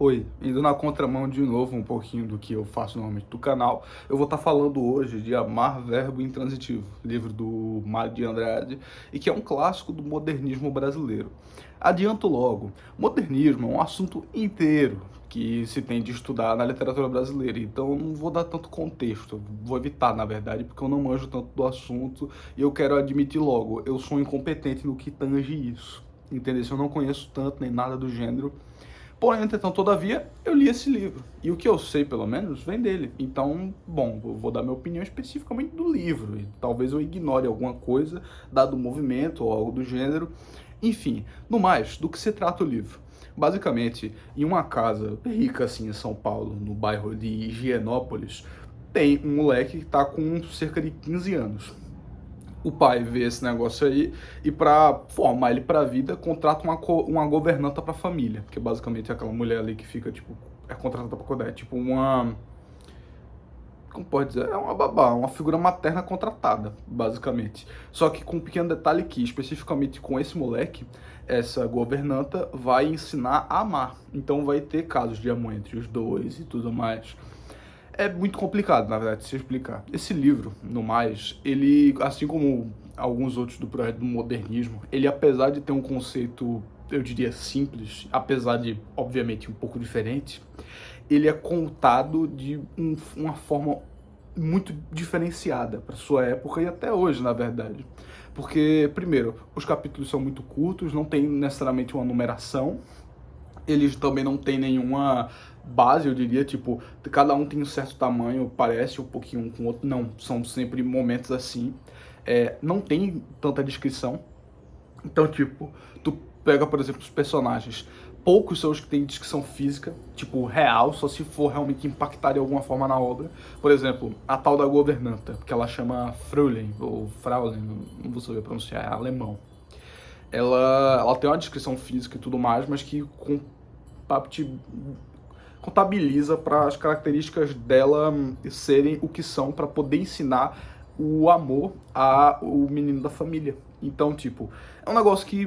Oi, indo na contramão de novo um pouquinho do que eu faço normalmente do canal, eu vou estar falando hoje de Amar, Verbo Intransitivo, livro do Mário de Andrade, e que é um clássico do modernismo brasileiro. Adianto logo, modernismo é um assunto inteiro que se tem de estudar na literatura brasileira, então eu não vou dar tanto contexto, vou evitar, na verdade, porque eu não manjo tanto do assunto e eu quero admitir logo, eu sou incompetente no que tange isso, entendeu? Se eu não conheço tanto nem nada do gênero. Porém, entretanto, todavia, eu li esse livro. E o que eu sei, pelo menos, vem dele. Então, bom, eu vou dar minha opinião especificamente do livro. E talvez eu ignore alguma coisa, dado o movimento ou algo do gênero. Enfim, no mais, do que se trata o livro? Basicamente, em uma casa rica assim em São Paulo, no bairro de Higienópolis, tem um moleque que está com cerca de 15 anos. O pai vê esse negócio aí e para formar ele para a vida, contrata uma governanta para a família, que é basicamente aquela mulher ali que fica, tipo, é contratada para cuidar, é tipo uma, como pode dizer, é uma babá, uma figura materna contratada, basicamente. Só que com um pequeno detalhe que, especificamente com esse moleque, essa governanta vai ensinar a amar. Então vai ter casos de amor entre os dois e tudo mais. É muito complicado, na verdade, de se explicar. Esse livro, no mais, ele, assim como alguns outros do projeto do modernismo, ele, apesar de ter um conceito, eu diria, simples, apesar de, obviamente, um pouco diferente, ele é contado de uma forma muito diferenciada para sua época e até hoje, na verdade. Porque, primeiro, os capítulos são muito curtos, não tem necessariamente uma numeração, eles também não têm nenhuma base, eu diria, tipo, cada um tem um certo tamanho, parece um pouquinho um com o outro, não, são sempre momentos assim, não tem tanta descrição, então, tipo, tu pega, por exemplo, os personagens, poucos são os que têm descrição física, tipo, real, só se for realmente impactar de alguma forma na obra. Por exemplo, a tal da governanta, que ela chama Fräulein, ou Fraulein, não vou saber pronunciar, é alemão. Ela tem uma descrição física e tudo mais, mas que contabiliza para as características dela serem o que são para poder ensinar o amor ao menino da família. Então, tipo, é um negócio que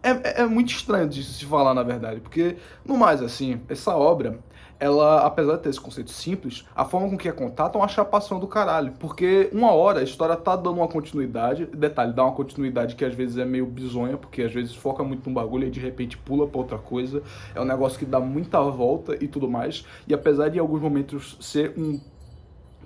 é muito estranho de se falar, na verdade, porque, no mais, assim, essa obra, ela, apesar de ter esse conceito simples, a forma com que é contada é uma chapação do caralho, porque uma hora a história tá dando uma continuidade, detalhe, dá uma continuidade que às vezes é meio bizonha, porque às vezes foca muito num bagulho e de repente pula pra outra coisa, é um negócio que dá muita volta e tudo mais, e apesar de em alguns momentos ser um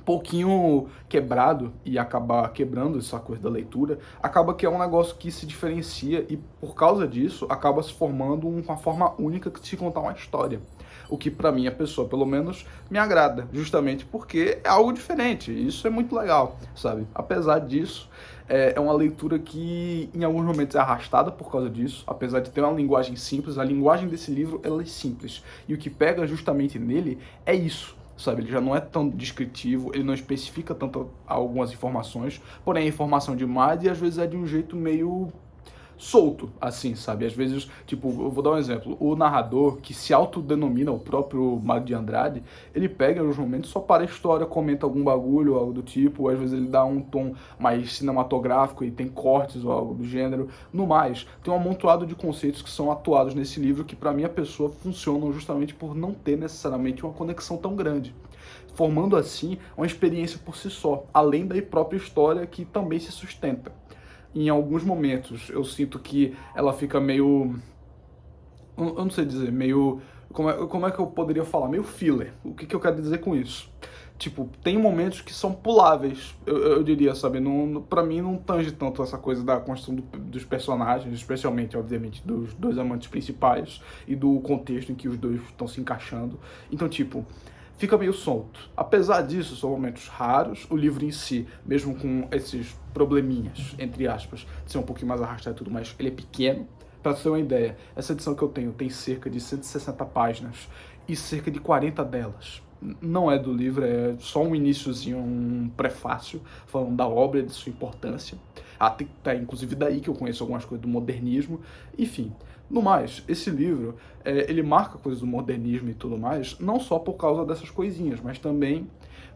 pouquinho quebrado e acabar quebrando essa coisa da leitura, acaba que é um negócio que se diferencia e por causa disso acaba se formando uma forma única de se contar uma história. O que pra mim, a pessoa, pelo menos, me agrada, justamente porque é algo diferente, e isso é muito legal, sabe? Apesar disso, é uma leitura que em alguns momentos é arrastada por causa disso, apesar de ter uma linguagem simples, a linguagem desse livro ela é simples, e o que pega justamente nele é isso, sabe? Ele já não é tão descritivo, ele não especifica tanto algumas informações, porém é informação demais e às vezes é de um jeito meio solto, assim, sabe? Às vezes, tipo, eu vou dar um exemplo, o narrador, que se autodenomina o próprio Mário de Andrade, ele pega nos momentos só para a história, comenta algum bagulho, algo do tipo, ou às vezes ele dá um tom mais cinematográfico e tem cortes ou algo do gênero. No mais, tem um amontoado de conceitos que são atuados nesse livro que para minha pessoa funcionam justamente por não ter necessariamente uma conexão tão grande, formando assim uma experiência por si só, além da própria história que também se sustenta. Em alguns momentos eu sinto que ela fica meio, eu não sei dizer, meio, como é que eu poderia falar? Meio filler. O que eu quero dizer com isso? Tipo, tem momentos que são puláveis, eu diria, sabe? Não, pra mim não tange tanto essa coisa da construção dos personagens, especialmente, obviamente, dos dois amantes principais e do contexto em que os dois estão se encaixando. Então, tipo, fica meio solto. Apesar disso, são momentos raros. O livro em si, mesmo com esses probleminhas, entre aspas, de ser um pouquinho mais arrastado e tudo mais, ele é pequeno. Para você ter uma ideia, essa edição que eu tenho tem cerca de 160 páginas e cerca de 40 delas não é do livro, é só um iniciozinho, um prefácio falando da obra, de sua importância. Até inclusive daí que eu conheço algumas coisas do modernismo. Enfim, No mais, esse livro, ele marca coisas do modernismo e tudo mais, não só por causa dessas coisinhas, mas também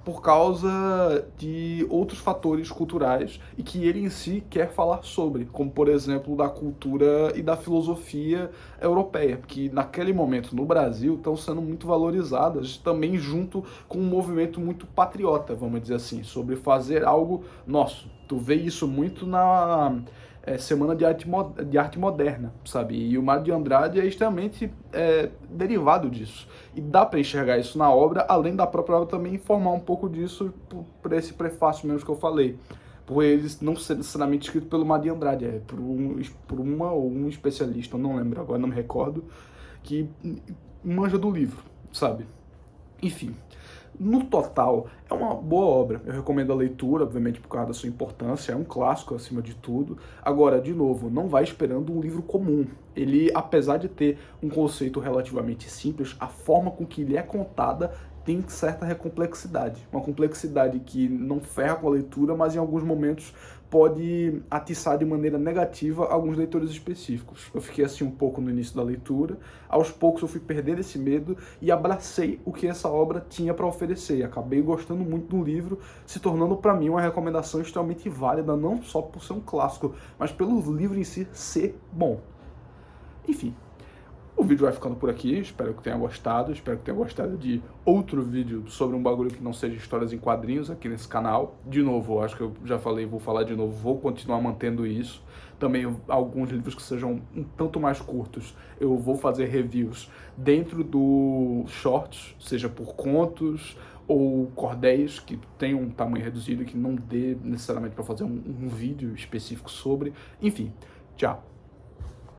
por causa de outros fatores culturais e que ele em si quer falar sobre, como por exemplo da cultura e da filosofia europeia, que naquele momento no Brasil estão sendo muito valorizadas também junto com um movimento muito patriota, vamos dizer assim, sobre fazer algo nosso. Tu vê isso muito na Semana de Arte Moderna, sabe? E o Mário de Andrade é extremamente derivado disso. E dá para enxergar isso na obra, além da própria obra também informar um pouco disso por esse prefácio mesmo que eu falei. Por eles não ser necessariamente escrito pelo Mário de Andrade, por uma ou um especialista, eu não lembro agora, não me recordo, que manja do livro, sabe? Enfim, no total, é uma boa obra. Eu recomendo a leitura, obviamente por causa da sua importância, é um clássico acima de tudo. Agora, de novo, não vai esperando um livro comum. Ele, apesar de ter um conceito relativamente simples, a forma com que ele é contada tem certa complexidade. Uma complexidade que não ferra com a leitura, mas em alguns momentos pode atiçar de maneira negativa alguns leitores específicos. Eu fiquei assim um pouco no início da leitura, aos poucos eu fui perdendo esse medo e abracei o que essa obra tinha para oferecer. Acabei gostando muito do livro, se tornando para mim uma recomendação extremamente válida, não só por ser um clássico, mas pelo livro em si ser bom. Enfim, o vídeo vai ficando por aqui, espero que tenha gostado, espero que tenha gostado de outro vídeo sobre um bagulho que não seja histórias em quadrinhos aqui nesse canal. De novo, acho que eu já falei, vou falar de novo, vou continuar mantendo isso. Também alguns livros que sejam um tanto mais curtos, eu vou fazer reviews dentro do Shorts, seja por contos ou cordéis, que tem um tamanho reduzido e que não dê necessariamente para fazer um vídeo específico sobre. Enfim, tchau.